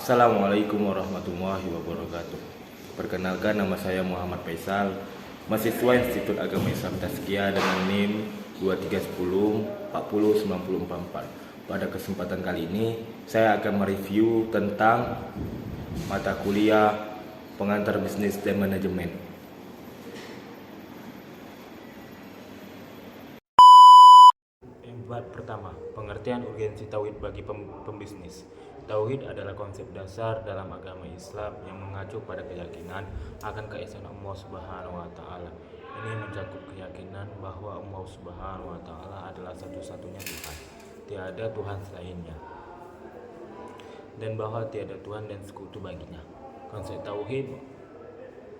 Assalamualaikum warahmatullahi wabarakatuh. Perkenalkan, nama saya Muhammad Faisal, mahasiswa Institut Agama Islam Tazkiyah dengan NIM 2310409044. Pada kesempatan kali ini, saya akan mereview tentang mata kuliah Pengantar Bisnis dan Manajemen. Pertama, pengertian urgensi tauhid bagi pembisnis. Tauhid adalah konsep dasar dalam agama Islam yang mengacu pada keyakinan akan keesaan Allah Subhanahu wa taala. Ini mencakup keyakinan bahwa Allah Subhanahu wa taala adalah satu-satunya Tuhan, tiada Tuhan selainnya, dan bahwa tiada Tuhan dan sekutu baginya. Konsep tauhid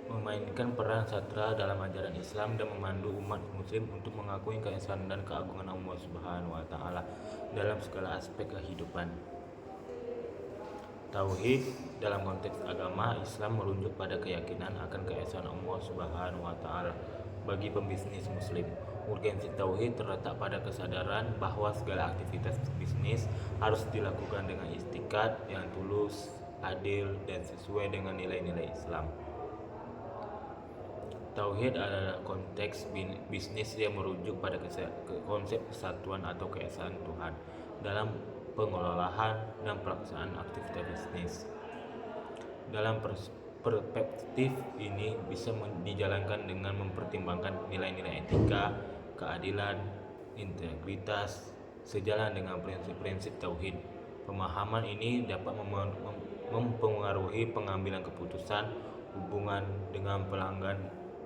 memainkan peran sentral dalam ajaran Islam dan memandu umat muslim untuk mengakui keesaan dan keagungan Allah Subhanahu wa taala dalam segala aspek kehidupan. Tauhid dalam konteks agama Islam merujuk pada keyakinan akan keesaan Allah Subhanahu wa taala. Bagi pembisnis muslim, urgensi tauhid terletak pada kesadaran bahwa segala aktivitas bisnis harus dilakukan dengan itikad yang tulus, adil, dan sesuai dengan nilai-nilai Islam. Tauhid adalah konteks bisnis yang merujuk pada konsep kesatuan atau keesaan Tuhan dalam pengelolaan dan pelaksanaan aktivitas bisnis. Dalam perspektif ini bisa dijalankan dengan mempertimbangkan nilai-nilai etika, keadilan, integritas, sejalan dengan prinsip-prinsip tauhid. Pemahaman ini dapat mempengaruhi pengambilan keputusan, hubungan dengan pelanggan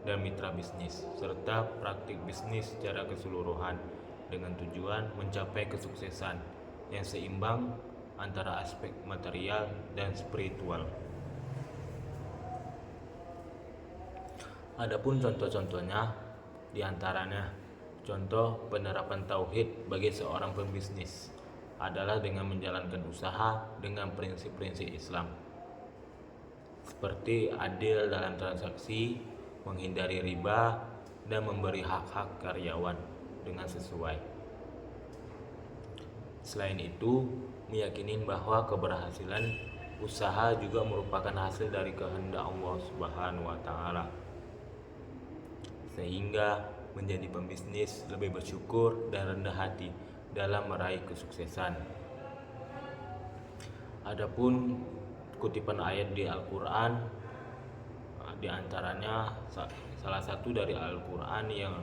dan mitra bisnis, serta praktik bisnis secara keseluruhan dengan tujuan mencapai kesuksesan yang seimbang antara aspek material dan spiritual. Adapun contoh-contohnya, diantaranya contoh penerapan tauhid bagi seorang pembisnis adalah dengan menjalankan usaha dengan prinsip-prinsip Islam, seperti adil dalam transaksi, menghindari riba, dan memberi hak-hak karyawan dengan sesuai. Selain itu, meyakini bahwa keberhasilan usaha juga merupakan hasil dari kehendak Allah Subhanahu wa taala, sehingga menjadi pembisnis lebih bersyukur dan rendah hati dalam meraih kesuksesan. Adapun kutipan ayat di Al-Qur'an, di antaranya salah satu dari Al-Quran yang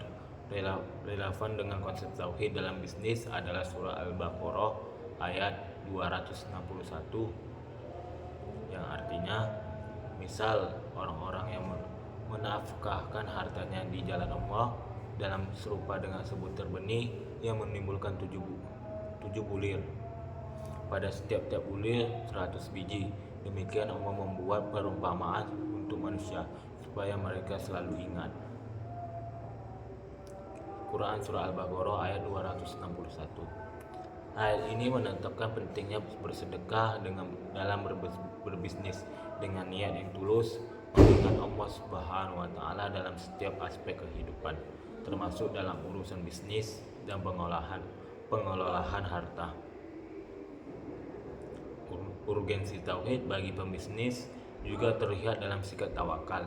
relevan dengan konsep tauhid dalam bisnis adalah surah Al-Baqarah ayat 261, yang artinya, misal orang-orang yang menafkahkan hartanya di jalan Allah dalam serupa dengan sebutir benih yang menimbulkan 7 bulir, pada setiap bulir 100 biji. Demikian Allah membuat perumpamaan untuk manusia supaya mereka selalu ingat. Quran Surah Al-Baqarah ayat 261. Ayat ini menetapkan pentingnya bersedekah dalam berbisnis dengan niat yang tulus, mengingat Allah Subhanahu wa taala dalam setiap aspek kehidupan, termasuk dalam urusan bisnis dan pengelolaan harta. Urgensi tauhid bagi pembisnis juga terlihat dalam sikap tawakal,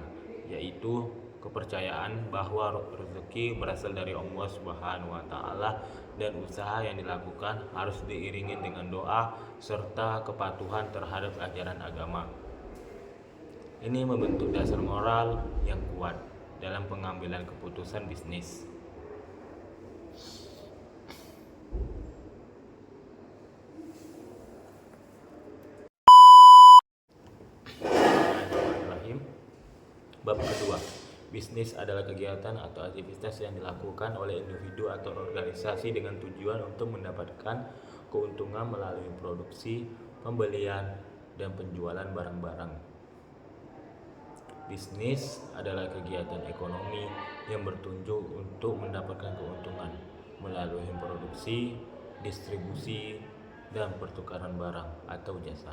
yaitu kepercayaan bahwa rezeki berasal dari Allah Subhanahu wa taala dan usaha yang dilakukan harus diiringi dengan doa serta kepatuhan terhadap ajaran agama. Ini membentuk dasar moral yang kuat dalam pengambilan keputusan bisnis. Bab kedua, bisnis adalah kegiatan atau aktivitas yang dilakukan oleh individu atau organisasi dengan tujuan untuk mendapatkan keuntungan melalui produksi, pembelian, dan penjualan barang-barang. Bisnis adalah kegiatan ekonomi yang bertujuan untuk mendapatkan keuntungan melalui produksi, distribusi, dan pertukaran barang atau jasa.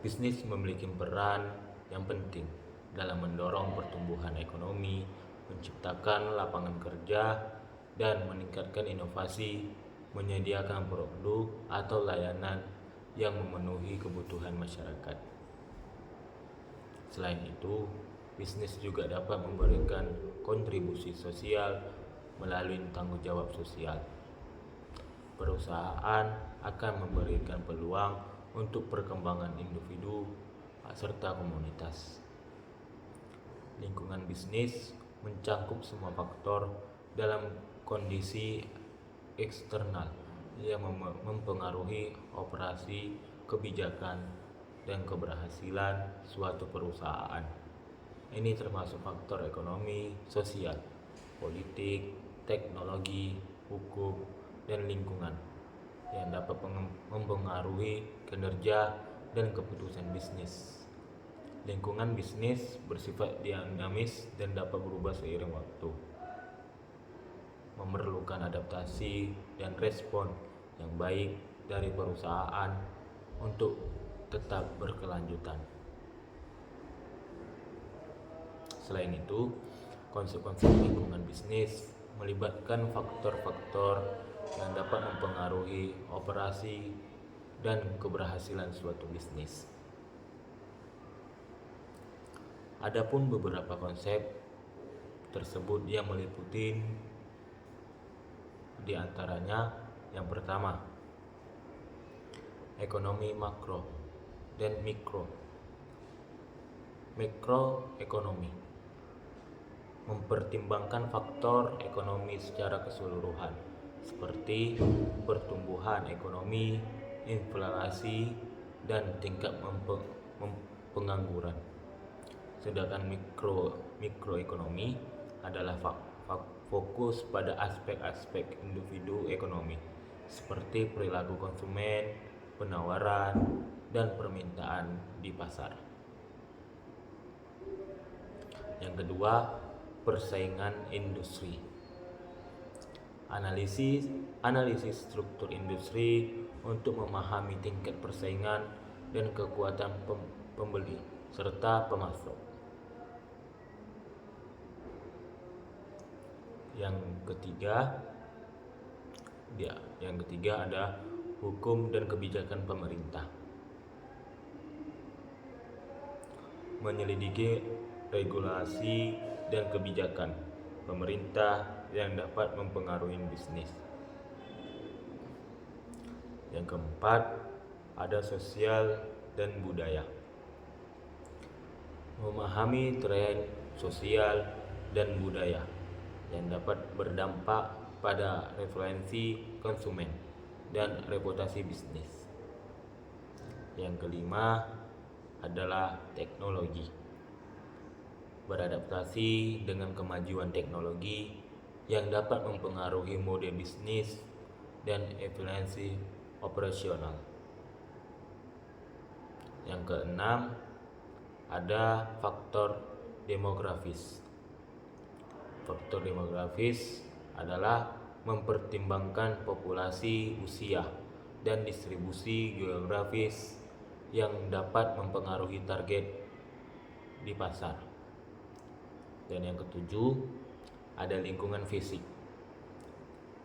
Bisnis memiliki peran yang penting dalam mendorong pertumbuhan ekonomi, menciptakan lapangan kerja, dan meningkatkan inovasi, menyediakan produk atau layanan yang memenuhi kebutuhan masyarakat. Selain itu, bisnis juga dapat memberikan kontribusi sosial melalui tanggung jawab sosial. Perusahaan akan memberikan peluang untuk perkembangan individu serta komunitas. Lingkungan bisnis mencakup semua faktor dalam kondisi eksternal yang mempengaruhi operasi, kebijakan, dan keberhasilan suatu perusahaan. Ini termasuk faktor ekonomi, sosial, politik, teknologi, hukum, dan lingkungan yang dapat mempengaruhi kinerja dan keputusan bisnis. Lingkungan bisnis bersifat dinamis dan dapat berubah seiring waktu, memerlukan adaptasi dan respon yang baik dari perusahaan untuk tetap berkelanjutan. Selain itu, konsep-konsep lingkungan bisnis melibatkan faktor-faktor yang dapat mempengaruhi operasi dan keberhasilan suatu bisnis. Adapun beberapa konsep tersebut yang meliputi di antaranya yang pertama, ekonomi makro dan mikro. Mikroekonomi mempertimbangkan faktor ekonomi secara keseluruhan seperti pertumbuhan ekonomi, inflasi, dan tingkat pengangguran. Sedangkan mikroekonomi adalah fokus pada aspek-aspek individu ekonomi seperti perilaku konsumen, penawaran, dan permintaan di pasar. Yang kedua, persaingan industri. Analisis struktur industri untuk memahami tingkat persaingan dan kekuatan pembeli serta pemasok. Yang ketiga ada hukum dan kebijakan pemerintah. Menyelidiki regulasi dan kebijakan pemerintah yang dapat mempengaruhi bisnis. Yang keempat, ada sosial dan budaya. Memahami tren sosial dan budaya yang dapat berdampak pada referensi konsumen dan reputasi bisnis. Yang kelima adalah teknologi. Beradaptasi dengan kemajuan teknologi yang dapat mempengaruhi mode bisnis dan efisiensi operasional. Yang keenam ada faktor demografis. Faktor demografis adalah mempertimbangkan populasi, usia, dan distribusi geografis yang dapat mempengaruhi target di pasar. Dan yang ketujuh ada lingkungan fisik.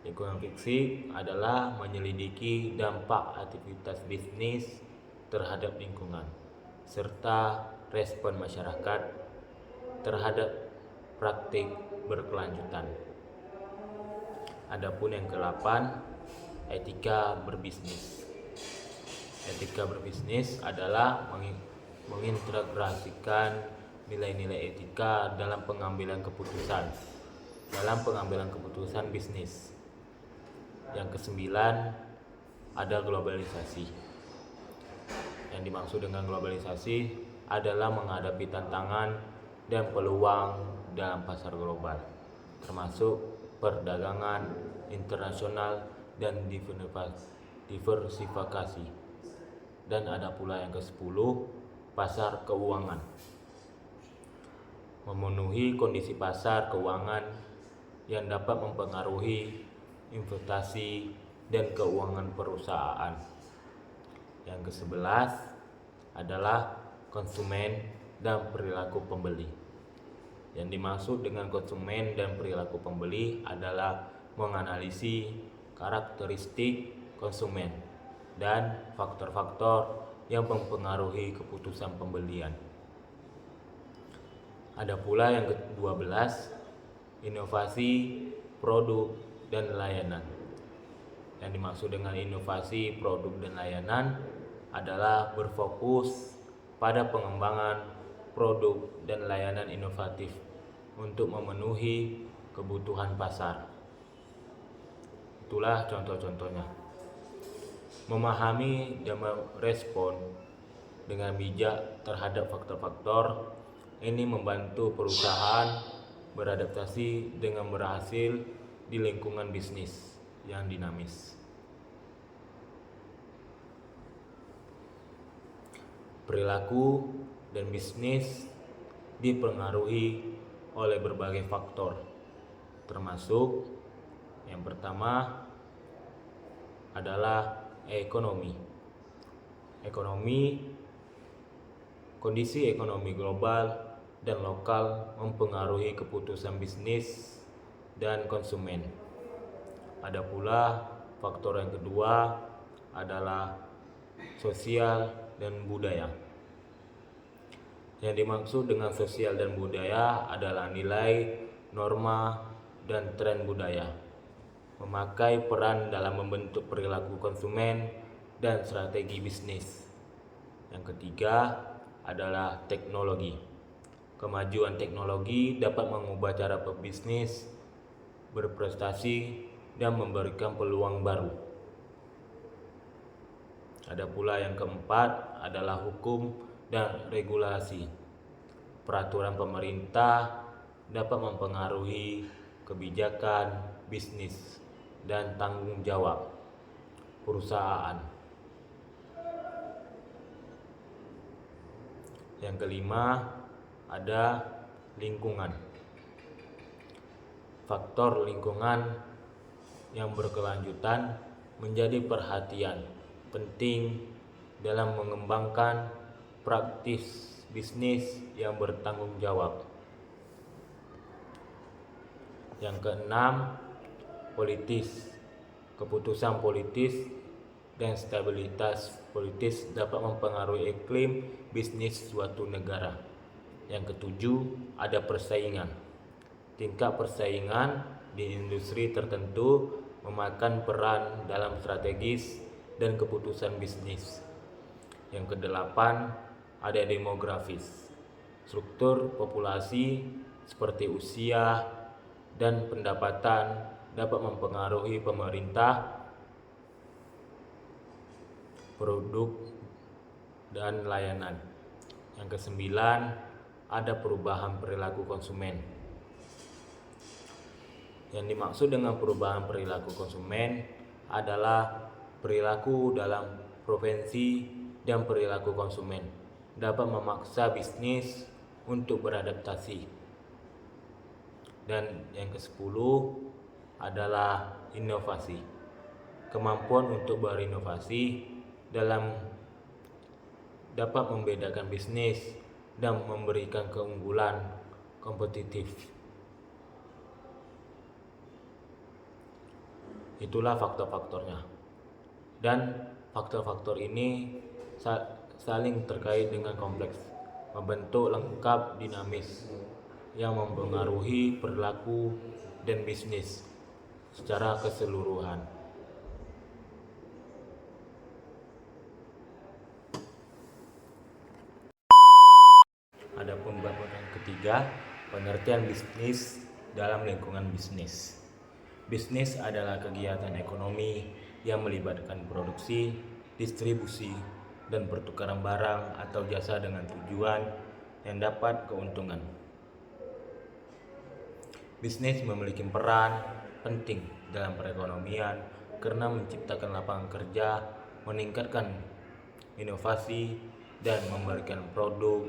Lingkungan fisik adalah menyelidiki dampak aktivitas bisnis terhadap lingkungan serta respon masyarakat terhadap praktik berkelanjutan. Adapun yang ke-8, etika berbisnis. Etika berbisnis adalah mengintegrasikan nilai-nilai etika dalam pengambilan keputusan bisnis. Yang ke-9 ada globalisasi. Yang dimaksud dengan globalisasi adalah menghadapi tantangan dan peluang dalam pasar global, termasuk perdagangan internasional dan diversifikasi. Dan ada pula yang ke-10, pasar keuangan. Memenuhi kondisi pasar keuangan yang dapat mempengaruhi investasi dan keuangan perusahaan. Yang ke-11 adalah konsumen dan perilaku pembeli. Yang dimaksud dengan konsumen dan perilaku pembeli adalah menganalisis karakteristik konsumen dan faktor-faktor yang mempengaruhi keputusan pembelian. Ada pula yang ke-12, inovasi, produk, dan layanan. Yang dimaksud dengan inovasi, produk, dan layanan adalah berfokus pada pengembangan produk dan layanan inovatif untuk memenuhi kebutuhan pasar. Itulah contoh-contohnya. Memahami dan merespon dengan bijak terhadap faktor-faktor ini membantu perusahaan beradaptasi dengan berhasil di lingkungan bisnis yang dinamis. Perilaku dan bisnis dipengaruhi oleh berbagai faktor, termasuk yang pertama adalah ekonomi. Kondisi ekonomi global dan lokal mempengaruhi keputusan bisnis dan konsumen. Ada pula faktor yang kedua adalah sosial dan budaya. Yang dimaksud dengan sosial dan budaya adalah nilai, norma, dan tren budaya, memakai peran dalam membentuk perilaku konsumen dan strategi bisnis. Yang ketiga adalah teknologi. Kemajuan teknologi dapat mengubah cara pebisnis berprestasi dan memberikan peluang baru. Ada pula yang keempat adalah hukum dan regulasi. Peraturan pemerintah dapat mempengaruhi kebijakan bisnis dan tanggung jawab perusahaan. Yang kelima ada lingkungan. Faktor lingkungan yang berkelanjutan menjadi perhatian penting dalam mengembangkan praktis bisnis yang bertanggung jawab. Yang keenam, politis. Keputusan politis dan stabilitas politis dapat mempengaruhi iklim bisnis suatu negara. Yang ketujuh, ada persaingan. Tingkat persaingan di industri tertentu memakan peran dalam strategis dan keputusan bisnis. Yang kedelapan, ada demografis. Struktur populasi seperti usia dan pendapatan dapat mempengaruhi pemerintah, produk, dan layanan. Yang kesembilan, ada perubahan perilaku konsumen. Yang dimaksud dengan perubahan perilaku konsumen adalah perilaku dalam profesi dan perilaku konsumen dapat memaksa bisnis untuk beradaptasi. Dan yang ke-10 adalah inovasi. Kemampuan untuk berinovasi dapat membedakan bisnis dan memberikan keunggulan kompetitif. Itulah faktor-faktornya. Dan faktor-faktor ini saling terkait dengan kompleks, membentuk lengkap dinamis yang mempengaruhi perilaku dan bisnis secara keseluruhan. Ada pembahasan ketiga, pengertian bisnis dalam lingkungan bisnis. Bisnis adalah kegiatan ekonomi yang melibatkan produksi, distribusi, dan pertukaran barang atau jasa dengan tujuan yang dapat keuntungan. Bisnis memiliki peran penting dalam perekonomian karena menciptakan lapangan kerja, meningkatkan inovasi, dan memberikan produk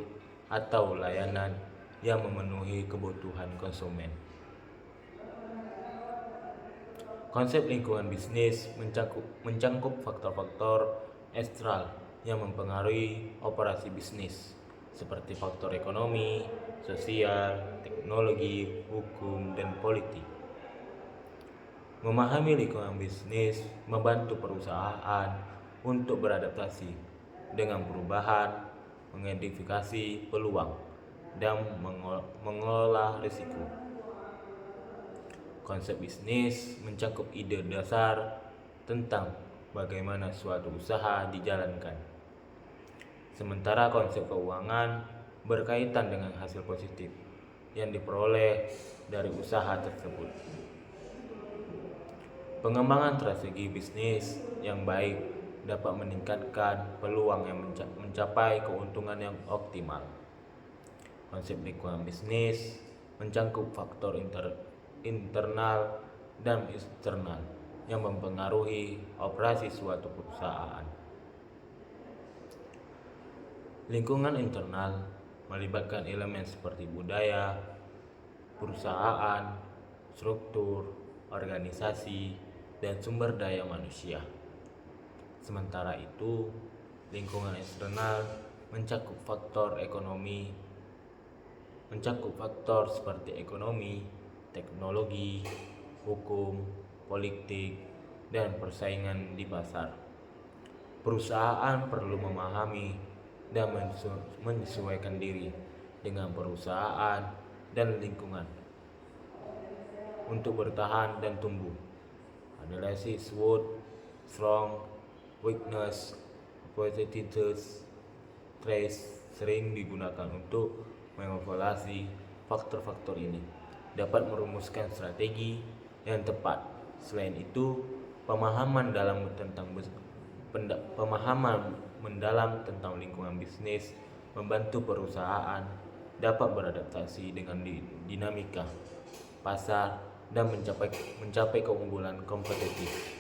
atau layanan yang memenuhi kebutuhan konsumen. Konsep lingkungan bisnis mencangkup faktor-faktor eksternal yang mempengaruhi operasi bisnis, seperti faktor ekonomi, sosial, teknologi, hukum, dan politik. Memahami lingkungan bisnis membantu perusahaan untuk beradaptasi dengan perubahan, mengidentifikasi peluang, dan mengelola risiko. Konsep bisnis mencakup ide dasar tentang bagaimana suatu usaha dijalankan. Sementara konsep keuangan berkaitan dengan hasil positif yang diperoleh dari usaha tersebut. Pengembangan strategi bisnis yang baik dapat meningkatkan peluang yang mencapai keuntungan yang optimal. Konsep lingkungan bisnis mencakup faktor internal dan eksternal yang mempengaruhi operasi suatu perusahaan. Lingkungan internal melibatkan elemen seperti budaya, perusahaan, struktur, organisasi, dan sumber daya manusia. Sementara itu, lingkungan eksternal mencakup faktor seperti ekonomi, teknologi, hukum, politik, dan persaingan di pasar. Perusahaan perlu memahami dan menyesuaikan diri dengan perusahaan dan lingkungan untuk bertahan dan tumbuh. Analisis SWOT, strong, weakness, opportunities, trace sering digunakan untuk mengevaluasi faktor-faktor ini, dapat merumuskan strategi yang tepat. Selain itu, pemahaman mendalam tentang lingkungan bisnis membantu perusahaan dapat beradaptasi dengan dinamika pasar dan mencapai keunggulan kompetitif.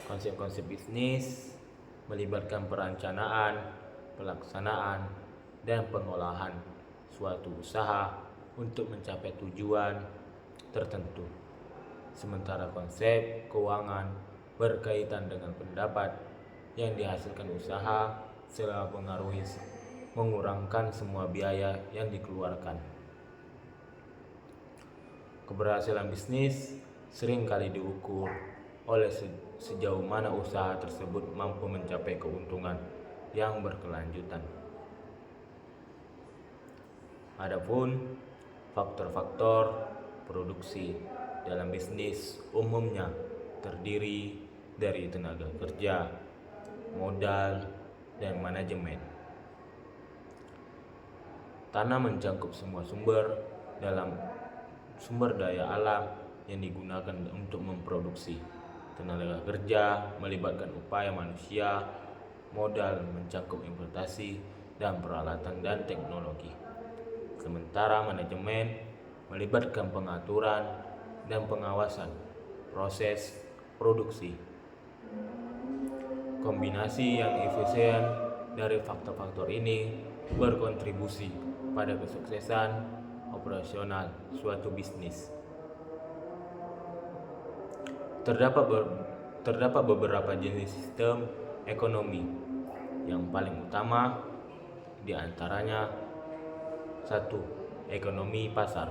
Konsep-konsep bisnis melibatkan perencanaan, pelaksanaan, dan pengolahan suatu usaha untuk mencapai tujuan tertentu. Sementara konsep keuangan berkaitan dengan pendapat yang dihasilkan usaha setelah mengurangkan semua biaya yang dikeluarkan. Keberhasilan bisnis seringkali diukur oleh sejauh mana usaha tersebut mampu mencapai keuntungan yang berkelanjutan. Adapun faktor-faktor produksi dalam bisnis umumnya terdiri dari tenaga kerja, modal, dan manajemen. Tanah mencakup semua sumber daya alam yang digunakan untuk memproduksi. Tenaga kerja melibatkan upaya manusia, modal mencakup investasi dan peralatan dan teknologi. Sementara manajemen melibatkan pengaturan dan pengawasan proses produksi. Kombinasi yang efisien dari faktor-faktor ini berkontribusi pada kesuksesan operasional suatu bisnis. Terdapat beberapa jenis sistem ekonomi. Yang paling utama di antaranya 1. Ekonomi pasar.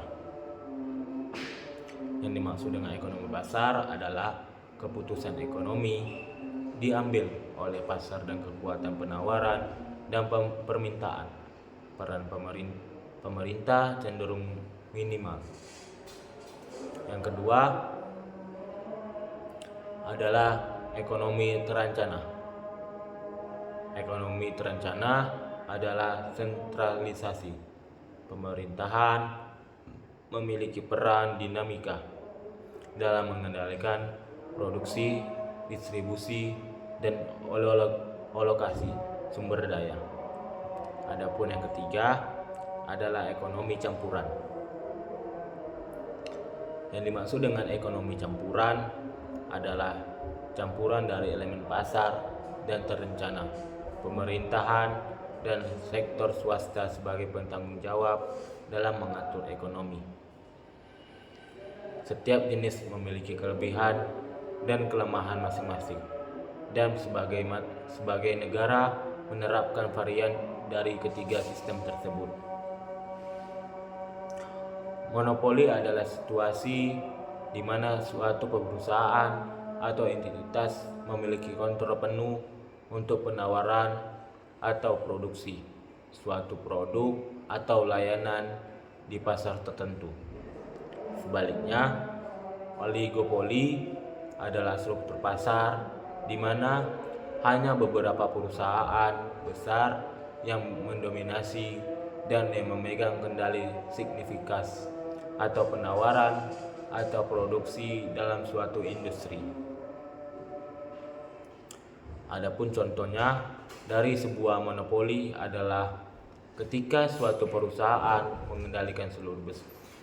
Yang dimaksud dengan ekonomi pasar adalah keputusan ekonomi diambil oleh pasar dan kekuatan penawaran dan permintaan. Peran pemerintah cenderung minimal. Yang kedua adalah ekonomi terancana. Ekonomi terancana adalah sentralisasi. Pemerintahan memiliki peran dinamika dalam mengendalikan produksi, distribusi, dan alokasi sumber daya. Adapun yang ketiga adalah ekonomi campuran. Yang dimaksud dengan ekonomi campuran adalah campuran dari elemen pasar dan terencana, pemerintahan, dan sektor swasta sebagai pentanggung jawab dalam mengatur ekonomi. Setiap jenis memiliki kelebihan dan kelemahan masing-masing, dan sebagai negara menerapkan varian dari ketiga sistem tersebut. Monopoli adalah situasi di mana suatu perusahaan atau entitas memiliki kontrol penuh untuk penawaran atau produksi suatu produk atau layanan di pasar tertentu. Sebaliknya, oligopoli adalah struktur pasar di mana hanya beberapa perusahaan besar yang mendominasi dan yang memegang kendali signifikas atau penawaran atau produksi dalam suatu industri. Adapun contohnya dari sebuah monopoli adalah ketika suatu perusahaan mengendalikan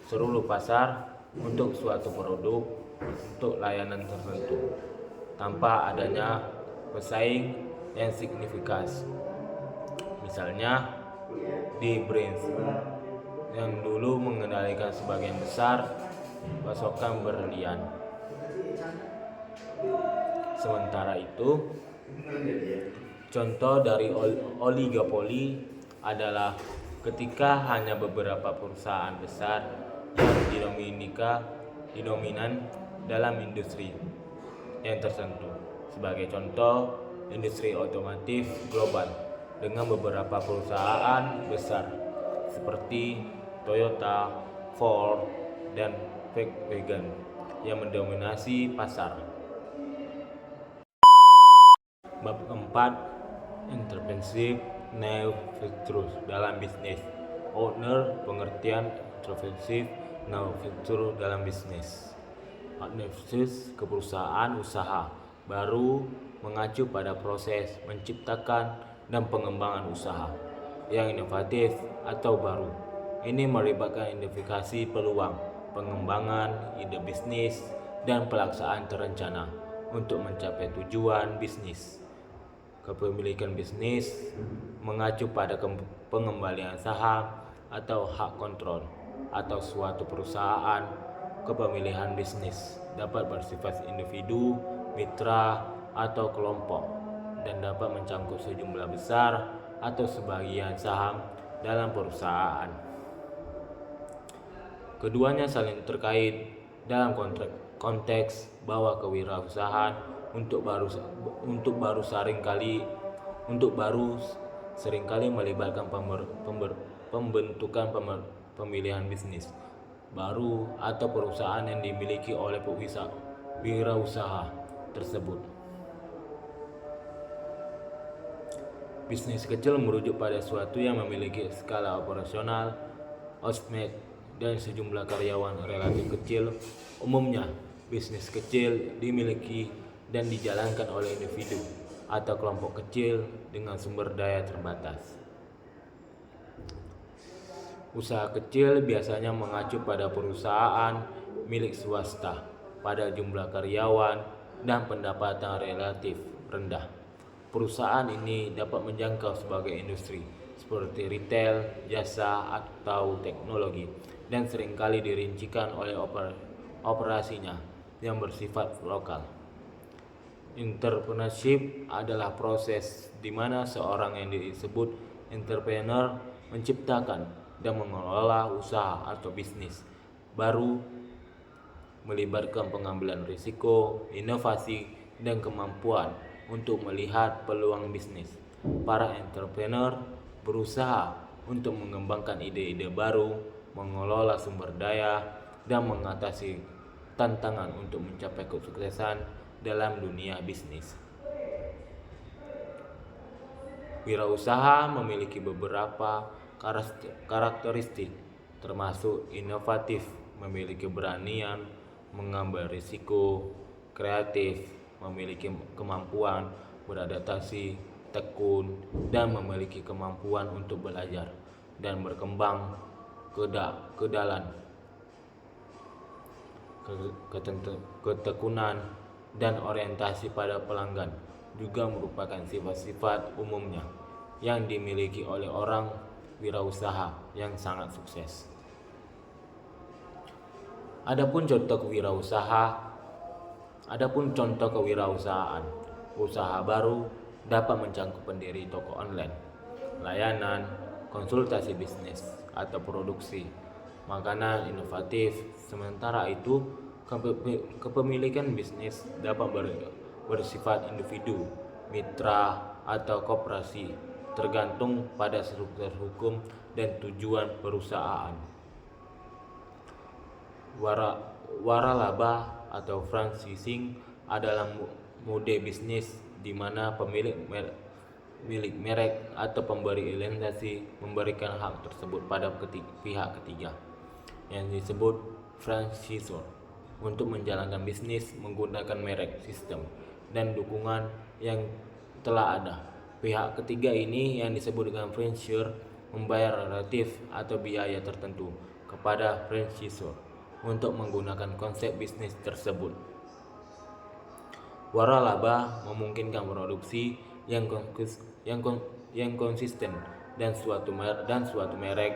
seluruh pasar untuk suatu produk untuk layanan tertentu tanpa adanya pesaing yang signifikas. Misalnya di Brands yang dulu mengendalikan sebagian besar pasokan berlian. Sementara itu, contoh dari oligopoli adalah ketika hanya beberapa perusahaan besar yang didominan dalam industri yang tertentu. Sebagai contoh, industri otomotif global dengan beberapa perusahaan besar seperti Toyota, Ford, dan Volkswagen yang mendominasi pasar. Bab keempat, intervensi new-venture dalam bisnis. Owner, pengertian intervensi new-venture dalam bisnis. New-venture ke perusahaan usaha baru mengacu pada proses menciptakan dan pengembangan usaha yang inovatif atau baru. Ini melibatkan identifikasi peluang, pengembangan ide bisnis, dan pelaksanaan terencana untuk mencapai tujuan bisnis. Kepemilikan bisnis mengacu pada pengembalian saham atau hak kontrol atau suatu perusahaan. Kepemilikan bisnis dapat bersifat individu, mitra, atau kelompok dan dapat mencangkup sejumlah besar atau sebagian saham dalam perusahaan. Keduanya saling terkait dalam konteks bahwa kewirausahaan untuk baru seringkali melibatkan pembentukan pemilihan bisnis baru atau perusahaan yang dimiliki oleh wirausaha tersebut. Bisnis kecil merujuk pada suatu yang memiliki skala operasional outsourced dan sejumlah karyawan relatif kecil. Umumnya, bisnis kecil dimiliki dan dijalankan oleh individu atau kelompok kecil dengan sumber daya terbatas. Usaha kecil biasanya mengacu pada perusahaan milik swasta pada jumlah karyawan dan pendapatan relatif rendah. Perusahaan ini dapat menjangkau sebagai industri seperti retail, jasa, atau teknologi dan seringkali dirincikan oleh operasinya yang bersifat lokal. Entrepreneurship adalah proses di mana seorang yang disebut entrepreneur menciptakan dan mengelola usaha atau bisnis baru melibatkan pengambilan risiko, inovasi, dan kemampuan untuk melihat peluang bisnis. Para entrepreneur berusaha untuk mengembangkan ide-ide baru, mengelola sumber daya, dan mengatasi tantangan untuk mencapai kesuksesan dalam dunia bisnis. Wirausaha memiliki beberapa karakteristik, termasuk inovatif, memiliki keberanian mengambil risiko, kreatif, memiliki kemampuan beradaptasi, tekun, dan memiliki kemampuan untuk belajar dan berkembang ketekunan dan orientasi pada pelanggan juga merupakan sifat-sifat umumnya yang dimiliki oleh orang wirausaha yang sangat sukses. Adapun contoh kewirausahaan, usaha baru dapat mencangkup pendiri toko online, layanan, konsultasi bisnis, atau produksi makanan inovatif. Sementara itu, kepemilikan bisnis dapat bersifat individu, mitra, atau koperasi, tergantung pada struktur hukum dan tujuan perusahaan. Waralaba atau franchising adalah mode bisnis di mana milik merek atau pemberi lisensi memberikan hak tersebut pada pihak ketiga yang disebut franchisor untuk menjalankan bisnis menggunakan merek, sistem, dan dukungan yang telah ada. Pihak ketiga ini yang disebut dengan franchisor membayar relatif atau biaya tertentu kepada franchisor untuk menggunakan konsep bisnis tersebut. Waralaba memungkinkan produksi yang konsisten dan suatu merek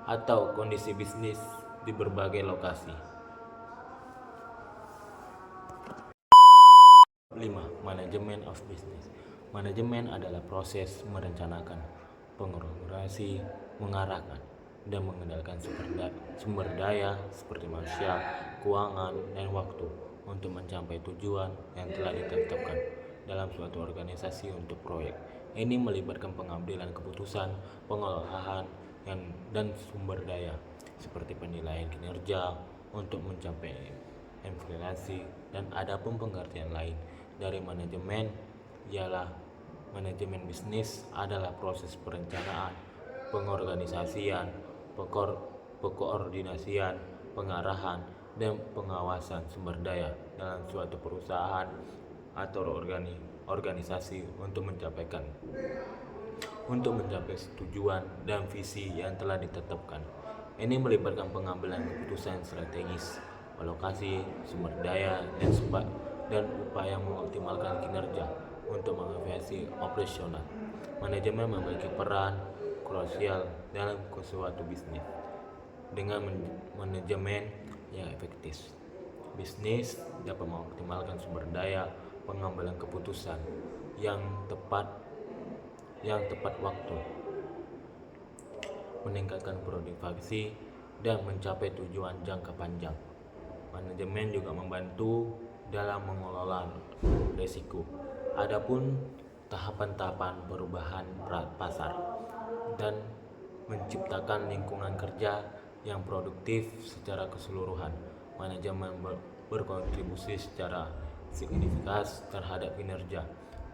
atau kondisi bisnis di berbagai lokasi. 5. Manajemen of business. Manajemen adalah proses merencanakan, pengorganisasi, mengarahkan, dan mengendalikan sumber daya seperti manusia, keuangan, dan waktu untuk mencapai tujuan yang telah ditetapkan dalam suatu organisasi untuk proyek. Ini melibatkan pengambilan keputusan, pengolahan, dan sumber daya seperti penilaian kinerja untuk mencapai evaluasi, dan adapun pengertian lain dari manajemen ialah manajemen bisnis adalah proses perencanaan, pengorganisasian, pekoordinasian, pengarahan, dan pengawasan sumber daya dalam suatu perusahaan atau organisasi untuk mencapai tujuan dan visi yang telah ditetapkan. Ini melibatkan pengambilan keputusan strategis, alokasi sumber daya, dan upaya mengoptimalkan kinerja untuk mengevaluasi operasional. Manajemen memiliki peran krusial dalam suatu bisnis. Dengan manajemen yang efektif, bisnis dapat mengoptimalkan sumber daya, pengambilan keputusan yang tepat waktu, meningkatkan produktivitas, dan mencapai tujuan jangka panjang. Manajemen juga membantu dalam mengelola risiko. Adapun tahapan-tahapan perubahan pasar dan menciptakan lingkungan kerja yang produktif secara keseluruhan. Manajemen berkontribusi secara signifikan terhadap kinerja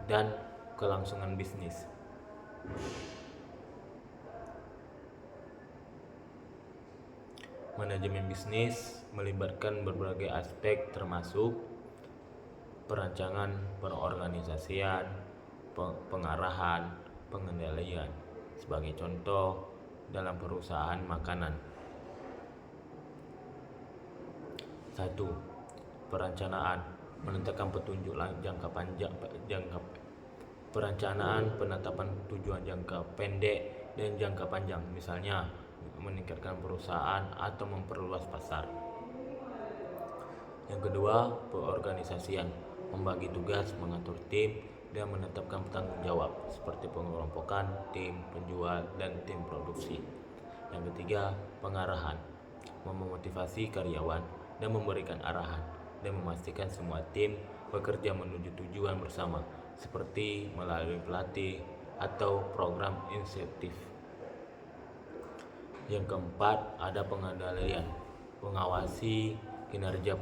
dan kelangsungan bisnis. Manajemen bisnis melibatkan berbagai aspek termasuk perancangan, pengorganisasian, pengarahan, pengendalian. Sebagai contoh, dalam perusahaan makanan. 1. Perencanaan menentukan petunjuk jangka panjang, perencanaan penetapan tujuan jangka pendek dan jangka panjang, misalnya meningkatkan perusahaan atau memperluas pasar. Yang kedua, pengorganisasian membagi tugas, mengatur tim, dan menetapkan tanggung jawab seperti pengelompokan tim penjual dan tim produksi. Yang ketiga, pengarahan memotivasi karyawan dan memberikan arahan dan memastikan semua tim bekerja menuju tujuan bersama seperti melalui pelatih atau program insentif. Yang keempat, ada pengendalian, mengawasi kinerja,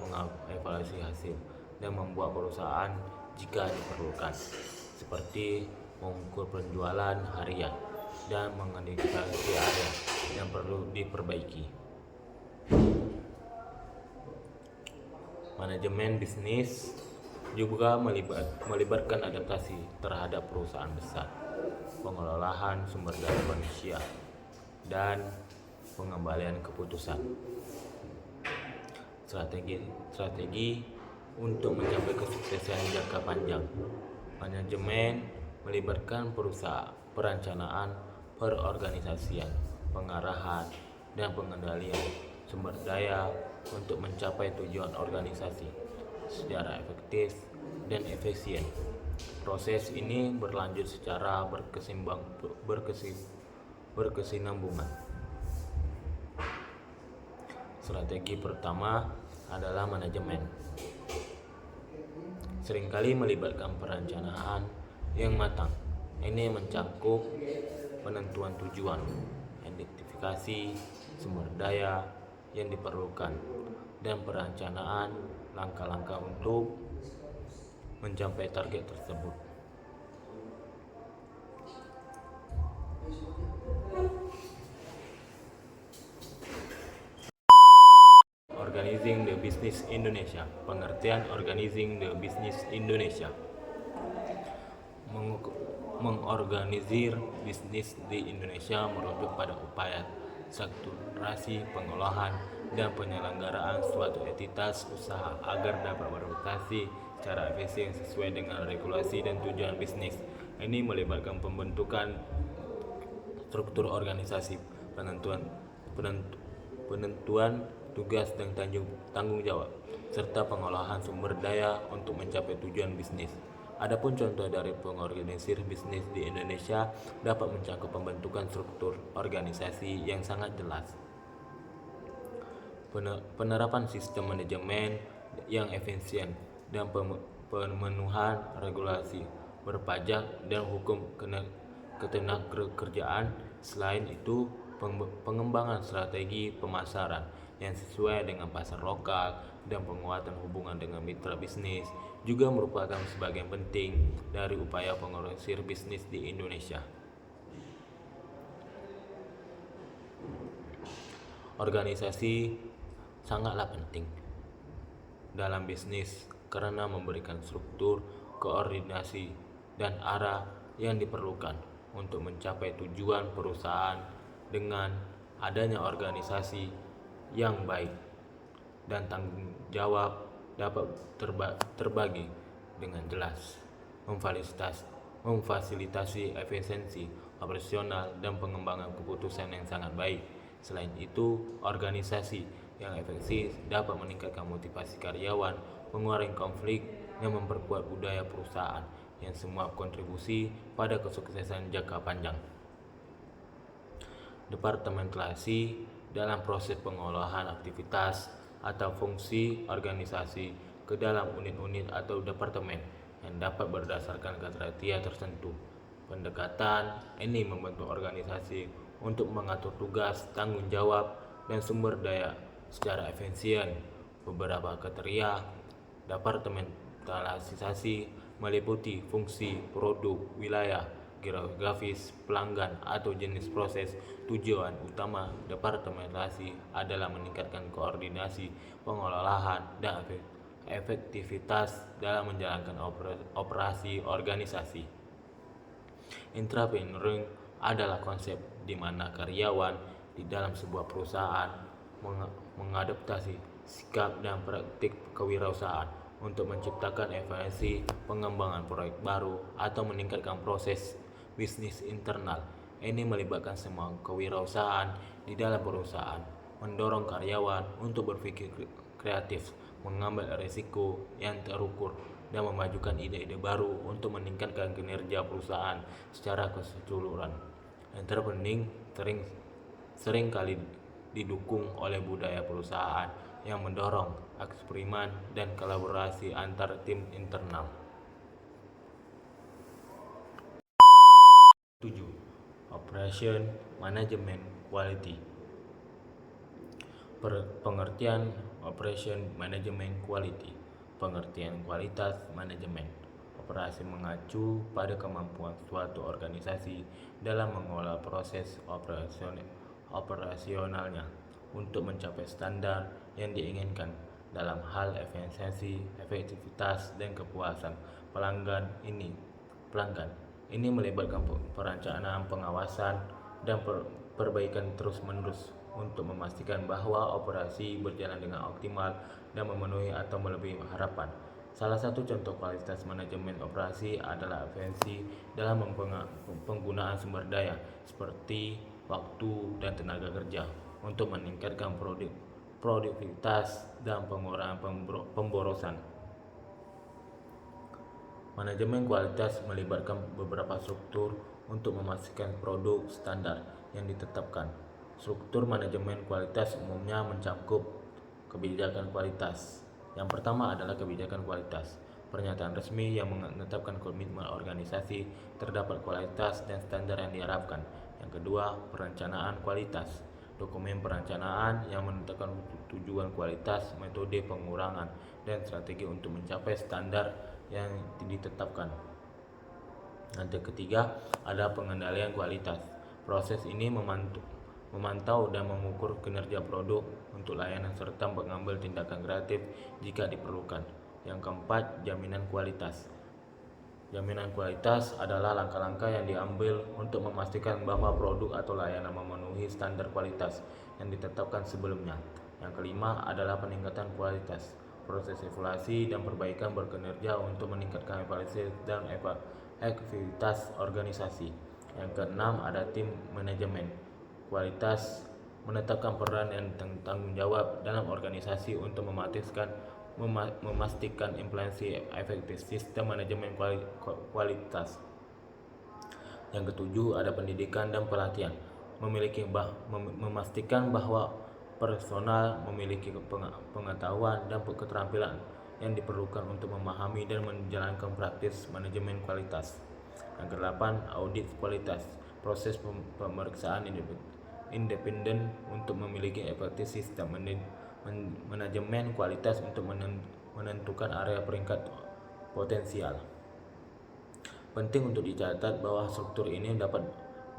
evaluasi hasil, dan membuat perusahaan jika diperlukan, seperti mengukur penjualan harian dan mengidentifikasi area yang perlu diperbaiki. Manajemen bisnis juga melibatkan adaptasi terhadap perusahaan besar, pengelolaan sumber daya manusia, dan pengembalian keputusan. Strategi untuk mencapai kesuksesan jangka panjang. Manajemen melibatkan perencanaan, perorganisasian, pengarahan, dan pengendalian sumber daya untuk mencapai tujuan organisasi secara efektif dan efisien. Proses ini berlanjut secara berkesinambungan. Strategi pertama adalah manajemen. seringkali melibatkan perencanaan yang matang. Ini mencakup penentuan tujuan, identifikasi sumber daya yang diperlukan, dan perencanaan langkah-langkah untuk mencapai target tersebut. Organizing the Business Indonesia. Pengertian Organizing the Business Indonesia: mengorganisir bisnis di Indonesia merujuk pada upaya strukturasi pengolahan dan penyelenggaraan suatu entitas usaha agar dapat beroperasi secara efisien sesuai dengan regulasi dan tujuan bisnis. Ini melibatkan pembentukan struktur organisasi, penentuan tugas dan tanggung jawab, serta pengolahan sumber daya untuk mencapai tujuan bisnis. Adapun contoh dari pengorganisir bisnis di Indonesia dapat mencakup pembentukan struktur organisasi yang sangat jelas, penerapan sistem manajemen yang efisien, dan pemenuhan regulasi berpajak dan hukum ketenagakerjaan. Selain itu, pengembangan strategi pemasaran yang sesuai dengan pasar lokal dan penguatan hubungan dengan mitra bisnis juga merupakan sebagian penting dari upaya pengorganisir bisnis di Indonesia. Organisasi sangatlah penting dalam bisnis karena memberikan struktur, koordinasi, dan arah yang diperlukan untuk mencapai tujuan perusahaan. Dengan adanya organisasi yang baik dan tanggung jawab dapat terbagi dengan jelas, memfasilitasi efisiensi operasional dan pengembangan keputusan yang sangat baik. Selain itu, organisasi yang efektif dapat meningkatkan motivasi karyawan, mengurangi konflik, dan memperkuat budaya perusahaan yang semua kontribusi pada kesuksesan jangka panjang. Departementasi dalam proses pengolahan aktivitas atau fungsi organisasi ke dalam unit-unit atau departemen yang dapat berdasarkan kriteria tertentu. Pendekatan ini membentuk organisasi untuk mengatur tugas, tanggung jawab, dan sumber daya secara efisien. Beberapa kriteria departementalisasi meliputi fungsi, produk, wilayah, geografis, pelanggan, atau jenis proses. Tujuan utama departementasi adalah meningkatkan koordinasi, pengelolaan, dan efektivitas dalam menjalankan operasi organisasi. Entrepreneuring adalah konsep di mana karyawan di dalam sebuah perusahaan mengadaptasi sikap dan praktik kewirausahaan untuk menciptakan inovasi, pengembangan proyek baru, atau meningkatkan proses bisnis internal. Ini melibatkan semua kewirausahaan di dalam perusahaan, mendorong karyawan untuk berpikir kreatif, mengambil risiko yang terukur, dan memajukan ide-ide baru untuk meningkatkan kinerja perusahaan secara keseluruhan. Entrepreneuring sering kali didukung oleh budaya perusahaan yang mendorong eksperimen dan kolaborasi antar tim internal. 7. Operation Management Quality. Pengertian Operation Management Quality. Pengertian kualitas manajemen operasi mengacu pada kemampuan suatu organisasi dalam mengolah proses operasionalnya untuk mencapai standar yang diinginkan dalam hal efisiensi, efektivitas, dan kepuasan pelanggan. Ini melibatkan perencanaan, pengawasan, dan perbaikan terus-menerus untuk memastikan bahwa operasi berjalan dengan optimal dan memenuhi atau melebihi harapan. Salah satu contoh kualitas manajemen operasi adalah efisiensi dalam penggunaan sumber daya seperti waktu dan tenaga kerja untuk meningkatkan produktivitas dan pengurangan pemborosan. Manajemen kualitas melibatkan beberapa struktur untuk memastikan produk standar yang ditetapkan. Struktur manajemen kualitas umumnya mencakup kebijakan kualitas. Yang pertama adalah kebijakan kualitas. pernyataan resmi yang menetapkan komitmen organisasi terhadap kualitas dan standar yang diharapkan. Yang kedua, perencanaan kualitas. Dokumen perencanaan yang menentukan tujuan kualitas, metode pengurangan, dan strategi untuk mencapai standar yang ditetapkan. Dan yang ketiga, ada pengendalian kualitas. Proses ini memantau dan mengukur kinerja produk untuk layanan serta mengambil tindakan kreatif jika diperlukan. Yang keempat, jaminan kualitas. Jaminan kualitas adalah langkah-langkah yang diambil untuk memastikan bahwa produk atau layanan memenuhi standar kualitas yang ditetapkan sebelumnya. Yang kelima adalah peningkatan kualitas. Proses evaluasi dan perbaikan berkinerja untuk meningkatkan evaluasi dan efektivitas organisasi. Yang keenam ada tim manajemen kualitas, menetapkan peran dan tanggung jawab dalam organisasi untuk memastikan implementasi efektif sistem manajemen kualitas. Yang ketujuh ada pendidikan dan pelatihan, memastikan bahwa personal memiliki pengetahuan dan keterampilan yang diperlukan untuk memahami dan menjalankan praktis manajemen kualitas. Yang kedelapan, audit kualitas. Proses pemeriksaan independen untuk memiliki efektif sistem manajemen kualitas untuk menentukan area peringkat potensial. Penting untuk dicatat bahwa struktur ini dapat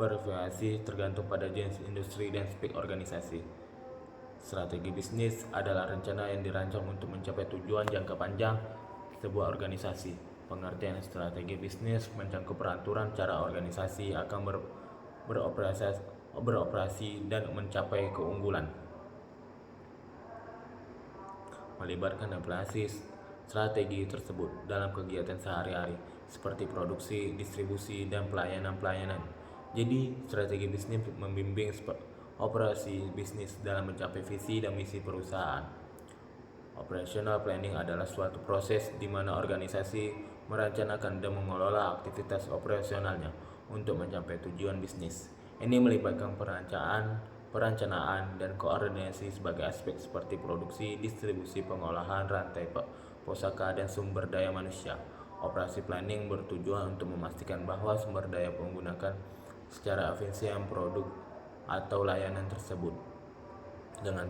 bervariasi tergantung pada jenis industri dan spek organisasi. Strategi bisnis adalah rencana yang dirancang untuk mencapai tujuan jangka panjang sebuah organisasi. Pengertian strategi bisnis mencakup peraturan cara organisasi akan beroperasi dan mencapai keunggulan. Melibatkan implementasi strategi tersebut dalam kegiatan sehari-hari seperti produksi, distribusi, dan pelayanan. Jadi, strategi bisnis membimbing operasi bisnis dalam mencapai visi dan misi perusahaan. Operational planning adalah suatu proses di mana organisasi merencanakan dan mengelola aktivitas operasionalnya untuk mencapai tujuan bisnis. Ini melibatkan perencanaan dan koordinasi sebagai aspek seperti produksi, distribusi, pengolahan, rantai pusaka, dan sumber daya manusia. Operasi planning bertujuan untuk memastikan bahwa sumber daya menggunakan secara efisien produk atau layanan tersebut dengan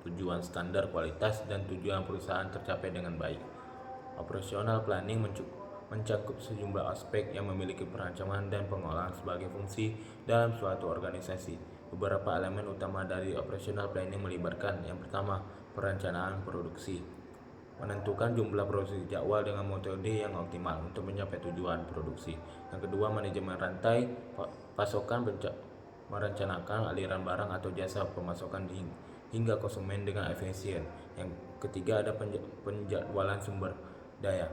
tujuan standar kualitas dan tujuan perusahaan tercapai dengan baik. Operational planning mencakup sejumlah aspek yang memiliki perancangan dan pengolahan sebagai fungsi dalam suatu organisasi. Beberapa elemen utama dari operational planning melibatkan: yang pertama, perencanaan produksi. Menentukan jumlah produksi jadwal dengan metode yang optimal untuk mencapai tujuan produksi. Yang kedua, manajemen rantai pasokan, merencanakan aliran barang atau jasa pemasokan hingga konsumen dengan efisien. Yang ketiga ada penjadwalan sumber daya,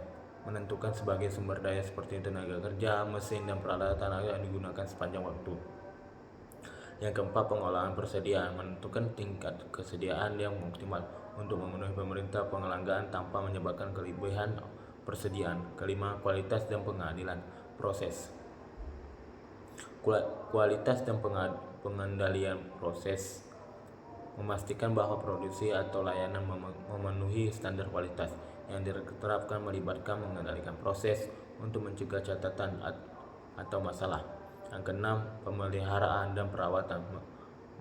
menentukan sebagai sumber daya seperti tenaga kerja, mesin, dan peralatan yang digunakan sepanjang waktu. Yang keempat, pengolahan persediaan, menentukan tingkat kesediaan yang optimal untuk memenuhi pemerintah penganggaran tanpa menyebabkan kelebihan persediaan. Kelima, kualitas dan pengadilan proses. Kualitas dan pengendalian proses, memastikan bahwa produksi atau layanan memenuhi standar kualitas yang diterapkan, melibatkan mengendalikan proses untuk mencegah catatan atau masalah. Yang keenam, pemeliharaan dan perawatan,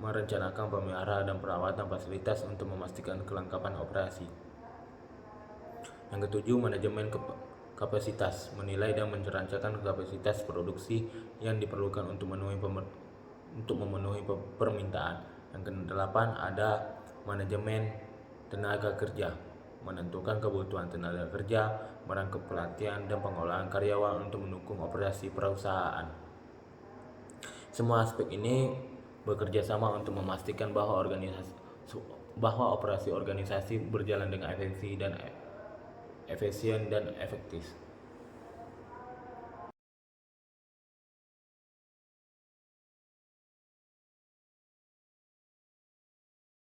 merencanakan pemeliharaan dan perawatan fasilitas untuk memastikan kelengkapan operasi. Yang ketujuh, manajemen kapasitas, menilai dan merencanakan kapasitas produksi yang diperlukan untuk memenuhi permintaan. Yang kedelapan ada manajemen tenaga kerja, menentukan kebutuhan tenaga kerja, merangkap pelatihan dan pengolahan karyawan untuk mendukung operasi perusahaan. Semua aspek ini bekerja sama untuk memastikan bahwa operasi organisasi berjalan dengan efisien dan efektif.